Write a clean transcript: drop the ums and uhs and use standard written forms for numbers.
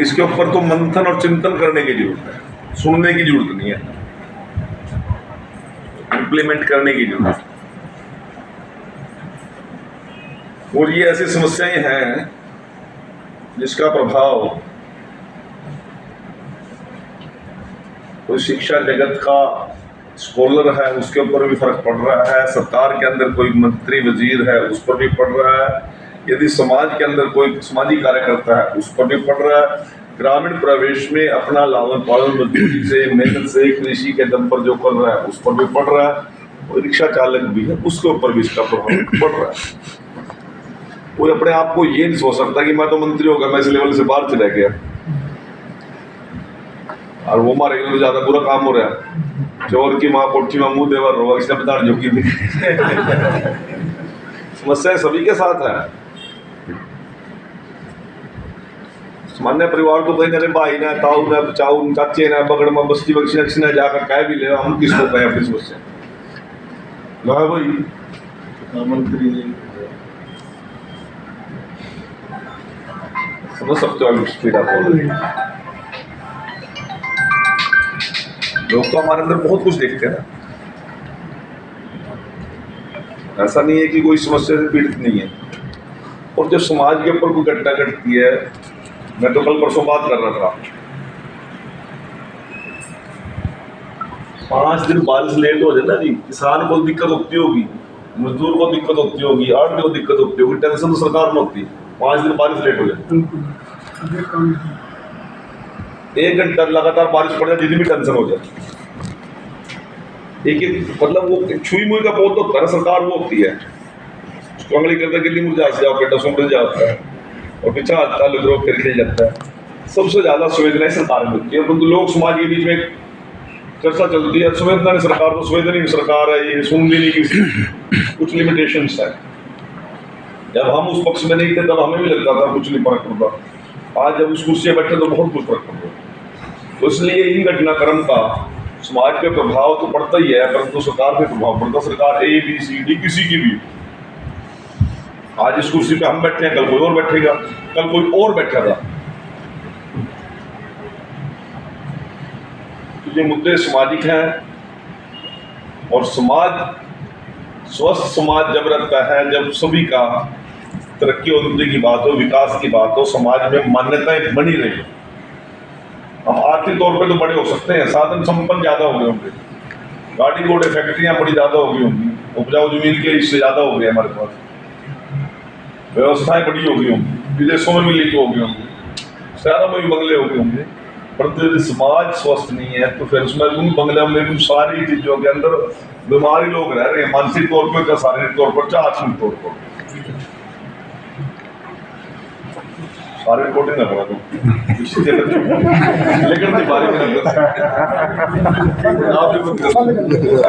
इसके ऊपर तो मंथन और चिंतन करने की जरूरत है, सुनने की जरूरत नहीं है, इंप्लीमेंट करने की जरूरत है। और ये ऐसी समस्याएं हैं जिसका प्रभाव कोई शिक्षा जगत का स्कॉलर है उसके ऊपर भी फर्क पड़ रहा है, सरकार के अंदर कोई मंत्री वजीर है उस पर भी पड़ रहा है, यदि समाज के अंदर कोई समाजी कार्यकर्ता है उस पर भी पड़ रहा है, ग्रामीण प्रवेश में अपना लालन पालन मजदूरी से मेहनत से कृषि के दम पर जो कर रहा है उस पर भी पड़ रहा है, और रिक्शा चालक भी है उसके ऊपर भी इसका प्रभाव पड़ रहा है। कोई अपने आप को ये नहीं सोच सकता कि मैं तो मंत्री होगा, मैं इस लेवल से बाहर चला गया और वो मारे तो ज्यादा बुरा काम हो रहा है, चोर की माँ पोठी में मुंह देवर रो इसने बता जो की समस्या सभी के साथ है। सामान्य परिवार को कहीं ना भाई ना ताऊ ना चाऊ चाचे ना बगड़ में बस्ती बख्शी ना जाकर कह भी ले, हम किसको कहें अपनी समस्या ना भाई मंत्री समझ सकते हो। लोग तो हमारे अंदर बहुत कुछ देखते हैं ना, ऐसा नहीं है कि कोई समस्या से पीड़ित नहीं है। और जब समाज के ऊपर कोई घटना घटती है, मैं तो कल परसों बात कर रहा था, 5 दिन बारिश लेट हो जाए ना जी, किसान को दिक्कत होती होगी, मजदूर को दिक्कत होती होगी, आदमी को दिक्कत होती होगी, टेंशन तो सरकार में होती है। 5 दिन बारिश लेट हो जाए, 1 घंटा लगातार बारिश पड़ जाए, जितनी भी टेंशन हो जाए, एक मतलब वो छुई मुई का बहुत होता है ना, सरकार वो होती है उसको अंगली करता गिल्ली मुरझा से जाओ बेटा सुन जाता है और पीछा आता है लोग फिर खेल जाता है। सबसे ज्यादा संवेदनाएं सरकार में होती है, परंतु लोग समाज के बीच में चर्चा चलती है संवेदना नहीं सरकार को, संवेदनीय सरकार है ये, सुन भी नहीं किसी, कुछ लिमिटेशंस है। जब हम उस पक्ष में नहीं थे तब हमें भी लगता था कुछ नहीं फर्क पड़ता, आज जब उस कुर्सी बैठे तो बहुत कुछ फर्क पड़ता। तो इसलिए इन घटनाक्रम का समाज पे प्रभाव तो पड़ता ही है, परंतु सरकार पे प्रभाव पड़ता। सरकार ABCD किसी की भी, आज इस कुर्सी पे हम बैठे हैं, कल कोई और बैठेगा, कल कोई और बैठेगा। तो ये मुद्दे सामाजिक हैं, और समाज स्वस्थ समाज जब रहता है, जब सभी का तरक्की उन्नति की बात हो, विकास की बात हो, समाज में मान्यताएं बनी रही। हम आर्थिक तौर पे तो बड़े हो सकते हैं, साधन संपन्न ज्यादा हो गए होंगे, गाड़ी घोड़े फैक्ट्रियां बड़ी ज्यादा हो गई होंगी, उपजाऊ जमीन के इससे ज्यादा हो गए, हमारे पास व्यवस्थाएं बड़ी हो गई होंगी, विदेशों में भी लीक हो गई होंगी, शहरों में भी बंगले हो गए होंगे, परंतु यदि समाज स्वस्थ नहीं है तो फिर उसमें उन बंगलों में उन सारी चीजों के अंदर बीमारी लोग रह रहे हैं, मानसिक तौर पर, शारीरिक तौर पर, चाहे आत्मिक तौर पर। सारे रिपोर्टिंग कर रहा हूँ लेकिन बारी में